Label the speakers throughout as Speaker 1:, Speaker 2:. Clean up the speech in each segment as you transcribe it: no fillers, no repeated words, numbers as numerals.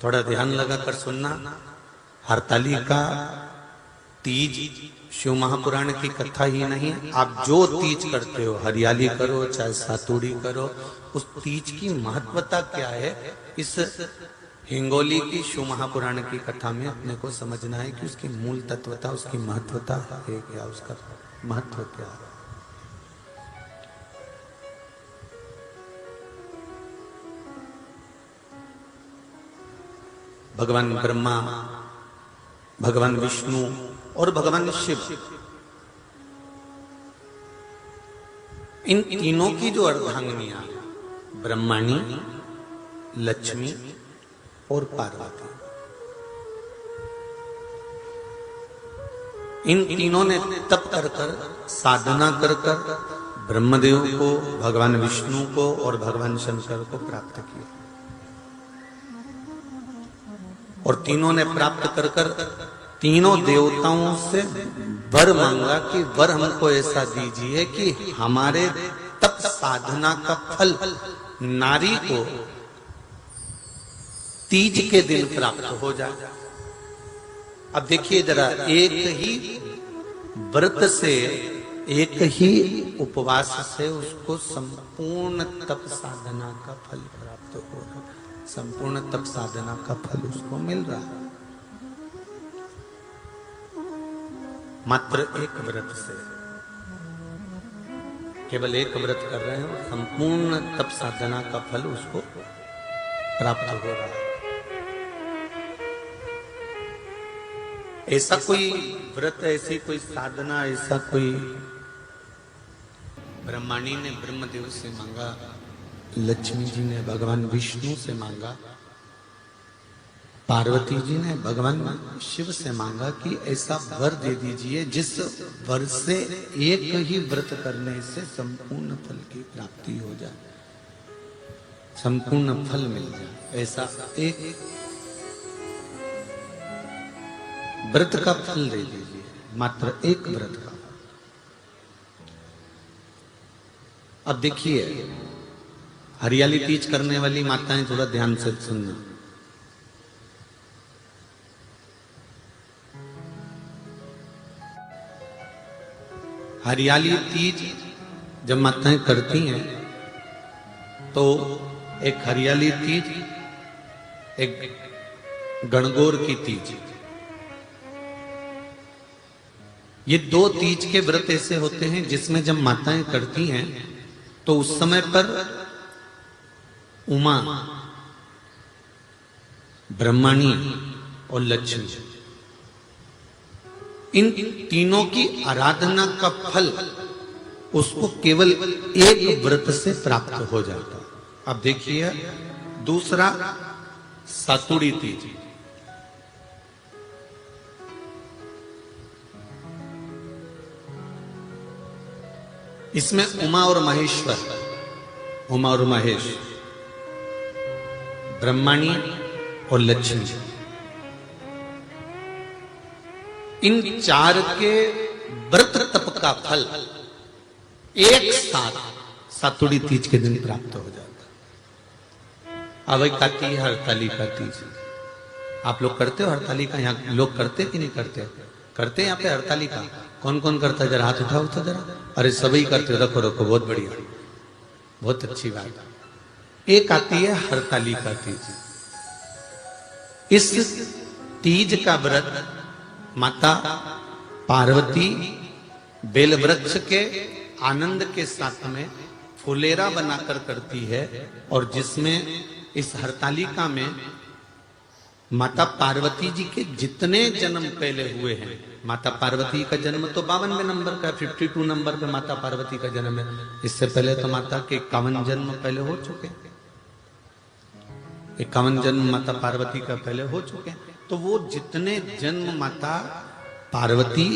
Speaker 1: थोड़ा ध्यान लगा कर सुनना। हरतालिका तीज शिव महापुराण की कथा ही नहीं, आप जो तीज करते हो, हरियाली करो चाहे सातुड़ी करो, उस तीज की महत्वता क्या है, इस हिंगोली की शिव महापुराण की कथा में अपने को समझना है कि उसकी मूल तत्वता, उसकी महत्वता है क्या, उसका महत्व क्या है। भगवान ब्रह्मा, भगवान विष्णु और भगवान शिव, इन तीनों की जो अर्धांगिनियां, ब्रह्माणी, लक्ष्मी और पार्वती, इन तीनों ने तप कर कर, साधना कर कर ब्रह्मदेव को, भगवान विष्णु को और भगवान शंकर को प्राप्त किया। और तीनों ने प्राप्त कर कर तीनों देवताओं से वर मांगा कि वर हमको ऐसा दीजिए कि हमारे तप साधना का फल नारी को तीज के दिन प्राप्त हो जाए। अब देखिए जरा, एक ही व्रत से, एक ही उपवास से उसको संपूर्ण तप साधना का फल प्राप्त हो रहा है, संपूर्ण तप साधना का फल उसको मिल रहा है, मात्र एक व्रत से। केवल एक व्रत कर रहे हैं, संपूर्ण तप साधना का फल उसको प्राप्त हो रहा है। ऐसा कोई व्रत, ऐसी कोई साधना, ऐसा कोई, ब्रह्माणी ने ब्रह्मदेव से मांगा, लक्ष्मी जी ने भगवान विष्णु से मांगा, पार्वती जी ने भगवान शिव से मांगा कि ऐसा वर दे दीजिए जिस वर से एक ही व्रत करने से संपूर्ण फल की प्राप्ति हो जाए, संपूर्ण फल मिल जाए। ऐसा एक व्रत का फल दे दीजिए, मात्र एक व्रत का। अब देखिए, हरियाली तीज करने वाली माताएं थोड़ा ध्यान से सुनना। हरियाली तीज जब माताएं करती हैं तो एक हरियाली तीज, एक गणगौर की तीज, ये दो तीज के व्रत ऐसे होते हैं जिसमें जब माताएं करती हैं तो उस समय पर उमा, ब्रह्माणी और लक्ष्मी, इन तीनों की आराधना का फल उसको केवल एक व्रत से प्राप्त हो जाता। अब देखिए दूसरा, सातुड़ी तीज। इसमें उमा और महेश्वर, उमा और महेश, ब्रह्माणी और लक्ष्मी, इन चार के व्रत तप का फल एक साथ सातुड़ी तीज के दिन प्राप्त हो जाता। अब एक आती है हरतालिका तीज। आप लोग करते हो हरतालिका? यहाँ लोग करते कि नहीं करते? करते हैं यहाँ पे हरतालिका? कौन कौन करता है? जरा हाथ उठाओ तो जरा। अरे सभी करते हो, रखो रखो, बहुत बढ़िया, बहुत अच्छी बात। एक आती है हरतालिका तीज। इस तीज का व्रत माता पार्वती बेल वृक्ष के आनंद के साथ में फुलेरा बनाकर करती है, और जिसमें इस हरतालिका में माता पार्वती जी के जितने जन्म पहले हुए हैं, माता पार्वती का जन्म तो 52वें नंबर का, 52 नंबर पे माता पार्वती का जन्म है। इससे पहले तो माता के 51 जन्म पहले हो चुके, 51 जन्म माता पार्वती का पहले हो चुके हैं। तो वो जितने जन्म माता पार्वती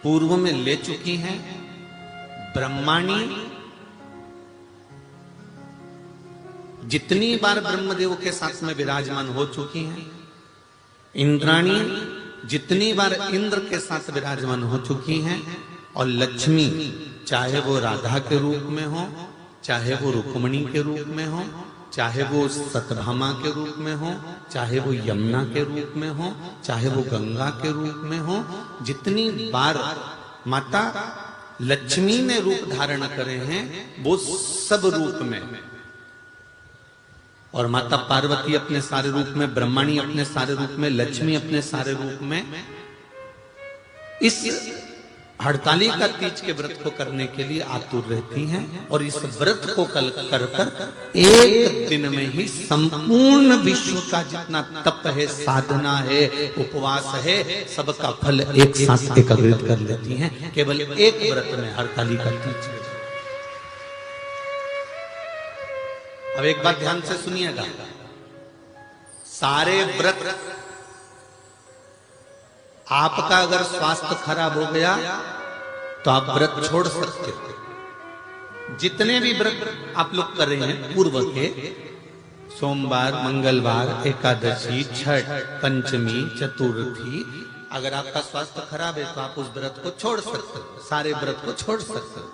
Speaker 1: पूर्व में ले चुकी हैं, ब्रह्माणी जितनी बार ब्रह्मदेव के साथ में विराजमान हो चुकी हैं, इंद्राणी जितनी बार इंद्र के साथ विराजमान हो चुकी हैं, और लक्ष्मी चाहे वो राधा के रूप में हो, चाहे वो रुक्मणी के रूप में हो, चाहे वो सतभामा के रूप में हो, चाहे वो यमुना के रूप में हो, चाहे वो गंगा के रूप में हो, जितनी बार माता लक्ष्मी ने रूप धारण करे हैं वो सब रूप में, और माता पार्वती अपने सारे रूप में, ब्रह्मणी अपने सारे रूप में, लक्ष्मी अपने सारे रूप में इस हड़तालिका तीज के व्रत को करने के लिए आतुर रहती हैं, और इस व्रत को कल कर कर एक दिन में ही संपूर्ण विश्व का जितना तप है, साधना है, उपवास है, सबका फल एक साथ एकत्रित कर लेती हैं केवल एक व्रत में, हड़तालिका तीज में। अब एक बात ध्यान से सुनिएगा, सारे व्रत, आपका अगर स्वास्थ्य खराब हो गया तो आप व्रत छोड़ सकते हो। जितने भी व्रत आप लोग कर रहे हैं पूर्व के, सोमवार, मंगलवार, एकादशी, छठ, पंचमी, चतुर्थी, अगर आपका स्वास्थ्य खराब है तो आप उस व्रत को छोड़ सकते हो, सारे व्रत को छोड़ सकते हो।